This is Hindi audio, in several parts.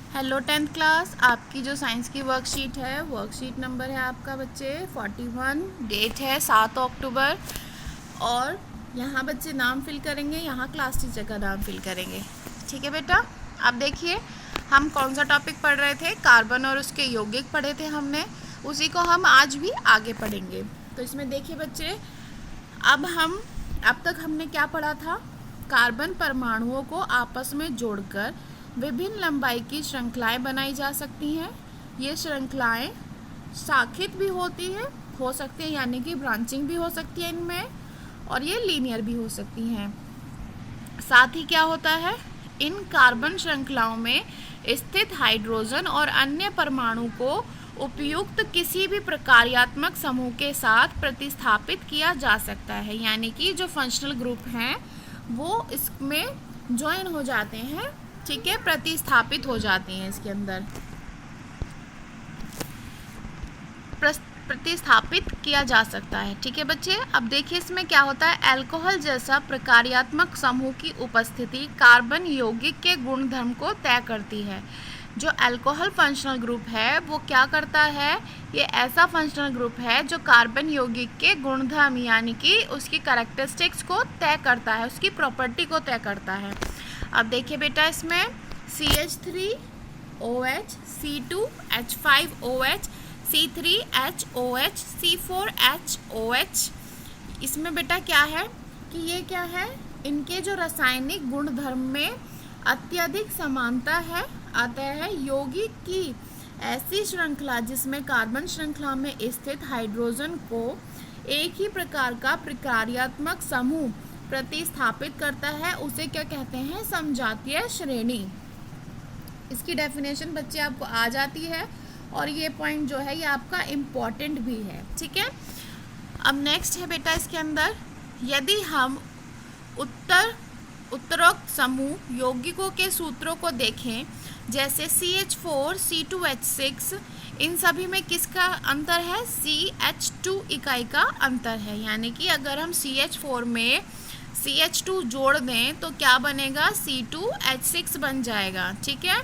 हेलो टेंथ क्लास, आपकी जो साइंस की वर्कशीट है, वर्कशीट नंबर है आपका बच्चे 41, डेट है 7 अक्टूबर। और यहाँ बच्चे नाम फिल करेंगे, यहाँ क्लास टीचर का नाम फिल करेंगे। ठीक है बेटा। अब देखिए हम कौन सा टॉपिक पढ़ रहे थे, कार्बन और उसके यौगिक पढ़े थे हमने, उसी को हम आज भी आगे पढ़ेंगे। तो इसमें देखिए बच्चे, अब तक हमने क्या पढ़ा था, कार्बन परमाणुओं को आपस में जोड़कर विभिन्न लंबाई की श्रृंखलाएं बनाई जा सकती हैं। ये श्रृंखलाएं शाखित भी हो सकती हैं, यानी कि ब्रांचिंग भी हो सकती है इनमें, और ये लीनियर भी हो सकती हैं। साथ ही क्या होता है, इन कार्बन श्रृंखलाओं में स्थित हाइड्रोजन और अन्य परमाणु को उपयुक्त किसी भी प्रकार्यात्मक समूह के साथ प्रतिस्थापित किया जा सकता है, यानी कि जो फंक्शनल ग्रुप हैं वो इसमें ज्वाइन हो जाते हैं। ठीक है, प्रतिस्थापित हो जाती हैं इसके अंदर, प्रतिस्थापित किया जा सकता है। ठीक है बच्चे। अब देखिए इसमें क्या होता है, अल्कोहल जैसा प्रकार्यात्मक समूह की उपस्थिति कार्बन यौगिक के गुणधर्म को तय करती है। जो अल्कोहल फंक्शनल ग्रुप है वो क्या करता है, ये ऐसा फंक्शनल ग्रुप है जो कार्बन यौगिक के गुणधर्म यानी कि उसकी कैरेक्टरिस्टिक्स को तय करता है, उसकी प्रॉपर्टी को तय करता है। अब देखिए बेटा, इसमें CH3OH, C2H5OH, C3HOH, C4HOH, इसमें बेटा क्या है कि ये क्या है, इनके जो रासायनिक गुणधर्म में अत्यधिक समानता है। आता है यौगिक की ऐसी श्रृंखला जिसमें कार्बन श्रृंखला में स्थित हाइड्रोजन को एक ही प्रकार का प्रकार्यात्मक समूह प्रतिस्थापित करता है, उसे क्या कहते हैं, समजातीय श्रेणी। इसकी डेफिनेशन बच्चे आपको आ जाती है, और ये पॉइंट जो है ये आपका इम्पॉर्टेंट भी है। ठीक है। अब नेक्स्ट है बेटा, इसके अंदर यदि हम उत्तरोक्त समूह यौगिकों के सूत्रों को देखें, जैसे CH4, C2H6, इन सभी में किसका अंतर है, CH2 इकाई का अंतर है। यानी कि अगर हम CH4 में CH2 जोड़ दें तो क्या बनेगा, C2H6 बन जाएगा। ठीक है।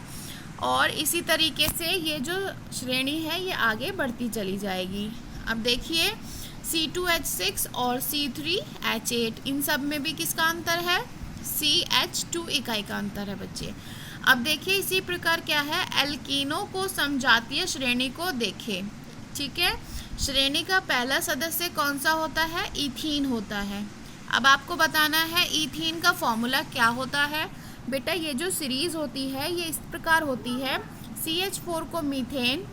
और इसी तरीके से ये जो श्रेणी है ये आगे बढ़ती चली जाएगी। अब देखिए C2H6 और C3H8, इन सब में भी किसका अंतर है, CH2 इकाई का अंतर है बच्चे। अब देखिए इसी प्रकार क्या है, एल्कीनों को समजातीय श्रेणी को देखें। ठीक है। श्रेणी का पहला सदस्य कौन सा होता है, इथीन होता है। अब आपको बताना है इथीन का फॉर्मूला क्या होता है। बेटा ये जो सीरीज होती है ये इस प्रकार होती है, CH4 को methane,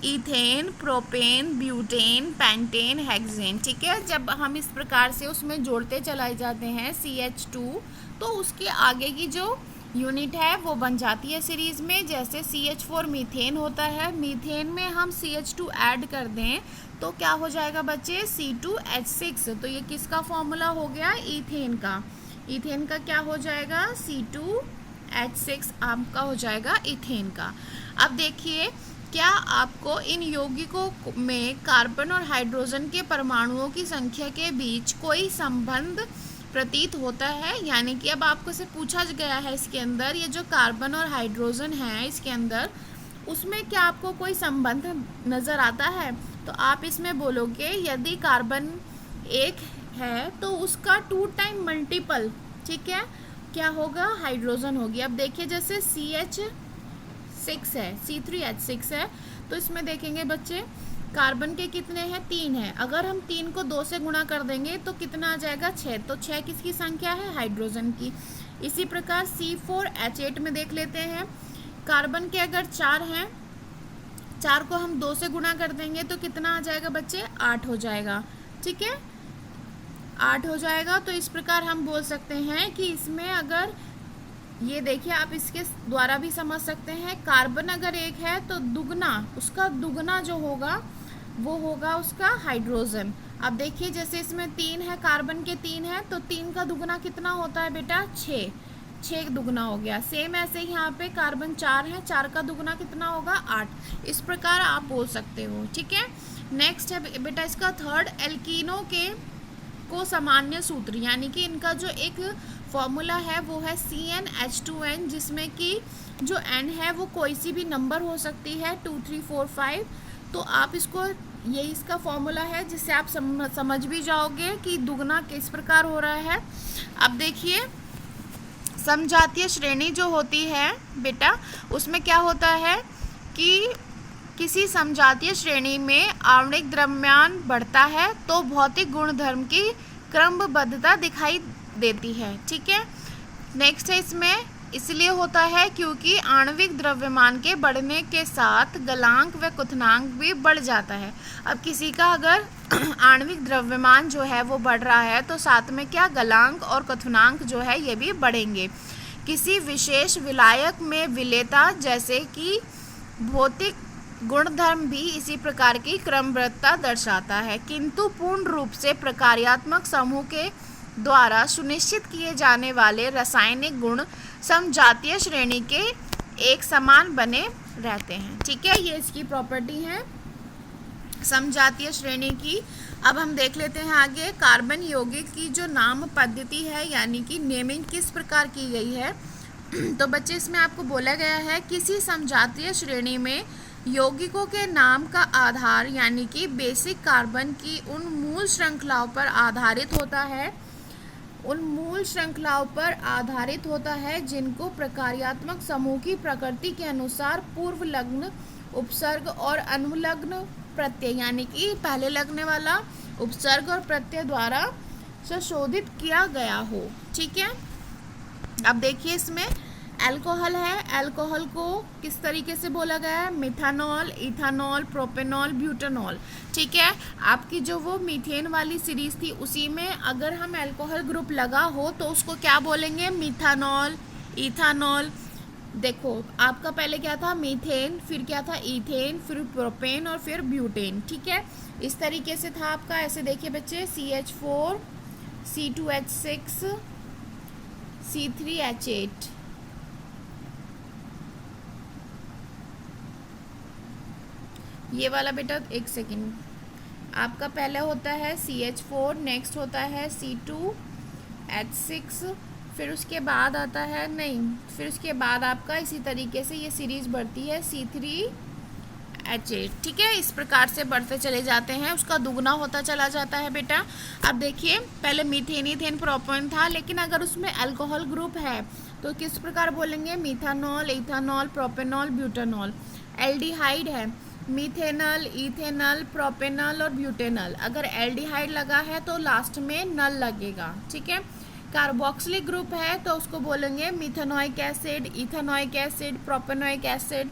ethane, propane, butane, pentane, hexane. ठीक है। जब हम इस प्रकार से उसमें जोड़ते चलाए जाते हैं CH2, तो उसके आगे की जो यूनिट है वो बन जाती है सीरीज में। जैसे CH4 मीथेन होता है, मीथेन में हम CH2 ऐड कर दें तो क्या हो जाएगा बच्चे, C2H6। तो ये किसका फॉर्मूला हो गया, इथेन का। इथेन का क्या हो जाएगा, C2H6 आपका हो जाएगा इथेन का। अब देखिए क्या आपको इन यौगिकों में कार्बन और हाइड्रोजन के परमाणुओं की संख्या के बीच कोई संबंध प्रतीत होता है। यानी कि अब आपको से पूछा गया है इसके अंदर, ये जो कार्बन और हाइड्रोजन है इसके अंदर, उसमें क्या आपको कोई संबंध नज़र आता है। तो आप इसमें बोलोगे यदि कार्बन एक है तो उसका 2 टाइम मल्टीपल, ठीक है, क्या होगा, हाइड्रोजन होगी। अब देखिए जैसे CH6 है, C3H6 है, तो इसमें देखेंगे बच्चे कार्बन के कितने हैं, 3 है। अगर हम 3 को 2 से गुणा कर देंगे तो कितना आ जाएगा, 6। तो 6 किसकी संख्या है, हाइड्रोजन की। इसी प्रकार C4H8 में देख लेते हैं, कार्बन के अगर 4 हैं, 4 को हम 2 से गुणा कर देंगे तो कितना आ जाएगा बच्चे, 8 हो जाएगा। ठीक है, 8 हो जाएगा। तो इस प्रकार हम बोल सकते हैं कि इसमें अगर ये देखिए आप इसके द्वारा भी समझ सकते हैं, कार्बन अगर एक है तो दुगना, उसका दुगना जो होगा वो होगा उसका हाइड्रोजन। अब देखिए जैसे इसमें 3 है, कार्बन के 3 है, तो 3 का दुगना कितना होता है बेटा, 6 दुगना हो गया। सेम ऐसे ही यहाँ पे कार्बन 4 है, 4 का दुगना कितना होगा, 8। इस प्रकार आप बोल सकते हो। ठीक है। नेक्स्ट है बेटा इसका थर्ड, एल्कीनो को सामान्य सूत्र, यानी कि इनका जो एक फॉर्मूला है वो है CnH2n, जिसमें कि जो n है वो कोई सी भी नंबर हो सकती है 2 3 4 5। तो आप इसको, ये इसका फॉर्मूला है जिससे आप समझ भी जाओगे कि दुगना किस प्रकार हो रहा है। अब देखिए, समजातीय श्रेणी जो होती है बेटा, उसमें क्या होता है कि किसी समजातीय श्रेणी में आणविक द्रव्यमान बढ़ता है तो भौतिक गुणधर्म की क्रमबद्धता दिखाई देती है। ठीक है, नेक्स्ट है इसमें, इसलिए होता है क्योंकि आणविक द्रव्यमान के बढ़ने के साथ गलांक व क्वथनांक भी बढ़ जाता है। अब किसी का अगर आणविक द्रव्यमान जो है वो बढ़ रहा है तो साथ में क्या, गलांक और क्वथनांक जो है ये भी बढ़ेंगे। किसी विशेष विलायक में विलेयता जैसे कि भौतिक गुणधर्म भी इसी प्रकार की क्रमबद्धता दर्शाता है, किंतु पूर्ण रूप से प्रकार्यात्मक समूह के द्वारा सुनिश्चित किए जाने वाले रासायनिक गुण समजातीय श्रेणी के एक समान बने रहते हैं। ठीक है, ये इसकी प्रॉपर्टी है समजातीय श्रेणी की। अब हम देख लेते हैं आगे, कार्बन यौगिक की जो नाम पद्धति है, यानी कि नेमिंग किस प्रकार की गई है। तो बच्चे, इसमें आपको बोला गया है किसी समजातीय श्रेणी में यौगिकों के नाम का आधार यानी कि बेसिक कार्बन की उन मूल श्रृंखलाओं पर आधारित होता है जिनको प्रकार्यात्मक समूह की प्रकृति के अनुसार पूर्व लग्न, उपसर्ग और अनुलग्न प्रत्यय, यानी कि पहले लगने वाला उपसर्ग और प्रत्यय द्वारा संशोधित किया गया हो। ठीक है, अब देखिए इसमें अल्कोहल है, अल्कोहल को किस तरीके से बोला गया है, मिथानॉल, इथानॉल, प्रोपेनॉल, ब्यूटानॉल। ठीक है, आपकी जो वो मीथेन वाली सीरीज थी उसी में अगर हम अल्कोहल ग्रुप लगा हो तो उसको क्या बोलेंगे, मिथानॉल, इथानॉल। देखो, आपका पहले क्या था, मीथेन, फिर क्या था, इथेन, फिर प्रोपेन और फिर ब्यूटेन। ठीक है, इस तरीके से था आपका। ऐसे देखिए बच्चे, CH4, C2H6, C3H8। ये वाला बेटा, एक सेकेंड, आपका पहले होता है CH4, नेक्स्ट होता है C2H6, फिर उसके बाद आता है, नहीं, फिर उसके बाद आपका इसी तरीके से ये सीरीज बढ़ती है C3H8। ठीक है, इस प्रकार से बढ़ते चले जाते हैं, उसका दुगना होता चला जाता है बेटा। अब देखिए, पहले मीथेन, इथेन, प्रोपेन था, लेकिन अगर उसमें अल्कोहल ग्रुप है तो किस प्रकार बोलेंगे, methanol, ethanol, propanol, butanol. Aldehyde है, मीथेनल, इथेनल, प्रोपेनल और ब्यूटेनल। अगर एल्डिहाइड लगा है तो लास्ट में नल लगेगा। ठीक है, कार्बोक्सिलिक ग्रुप है तो उसको बोलेंगे methanoic acid, ethanoic acid, propanoic acid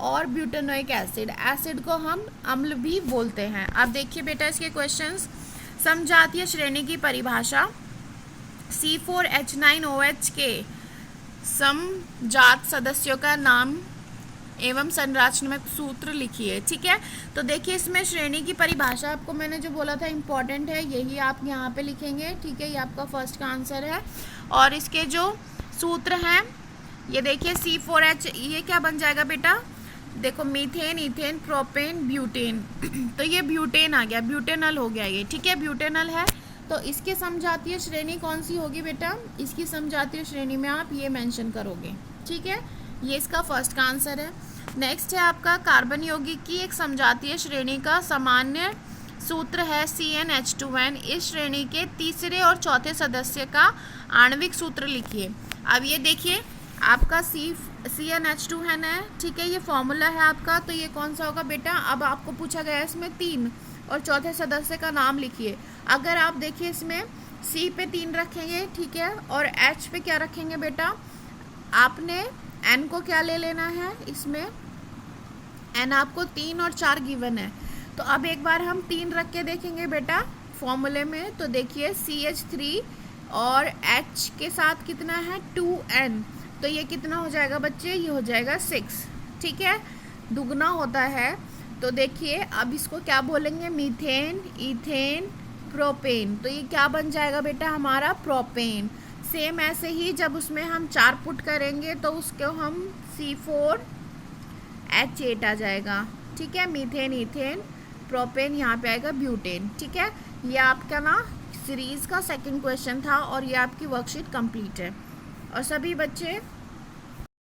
और ब्यूटेनोइक एसिड। एसिड को हम अम्ल भी बोलते हैं। अब देखिए बेटा इसके क्वेश्चंस। समजातीय श्रेणी की परिभाषा, C4H9OH के समजात सदस्यों का नाम एवं संरचनात्मक सूत्र लिखिए। ठीक है, तो देखिए इसमें श्रेणी की परिभाषा आपको मैंने जो बोला था इम्पॉर्टेंट है, यही आप यहाँ पे लिखेंगे। ठीक है, ये आपका फर्स्ट का आंसर है। और इसके जो सूत्र हैं, ये देखिए C4H, ये क्या बन जाएगा बेटा, देखो मीथेन, इथेन, प्रोपेन, ब्यूटेन। तो ये ब्यूटेन आ गया, ब्यूटेनल हो गया ये। ठीक है, ब्यूटेनल है। तो इसके समजातीय श्रेणी कौन सी होगी बेटा, इसकी समजातीय श्रेणी में आप ये मेंशन करोगे। ठीक है, ये इसका फर्स्ट का आंसर है। नेक्स्ट है आपका कार्बन यौगिक की एक समजातीय श्रेणी का सामान्य सूत्र है CnH2n। इस श्रेणी के तीसरे और चौथे सदस्य का आणविक सूत्र लिखिए। अब ये देखिए आपका CnH2n है। ठीक है, ये फॉर्मूला है आपका, तो ये कौन सा होगा बेटा। अब आपको पूछा गया है इसमें 3 और चौथे सदस्य का नाम लिखिए। अगर आप देखिए इसमें C पे 3 रखेंगे, ठीक है, और H पे क्या रखेंगे बेटा, आपने N को क्या ले लेना है, इसमें N आपको 3 और 4 गिवन है। तो अब एक बार हम 3 रख के देखेंगे बेटा फॉर्मूले में। तो देखिए CH3 और H के साथ कितना है 2N, तो ये कितना हो जाएगा बच्चे, ये हो जाएगा 6। ठीक है, दुगना होता है। तो देखिए अब इसको क्या बोलेंगे, मीथेन, इथेन, प्रोपेन। तो ये क्या बन जाएगा बेटा हमारा, प्रोपेन। सेम ऐसे ही जब उसमें हम 4 पुट करेंगे तो उसको हम C4H8 आ जाएगा। ठीक है, मीथेन, इथेन, प्रोपेन, यहाँ पे आएगा ब्यूटेन। ठीक है, ये आपका ना सीरीज़ का सेकंड क्वेश्चन था और ये आपकी वर्कशीट कंप्लीट है। और सभी बच्चे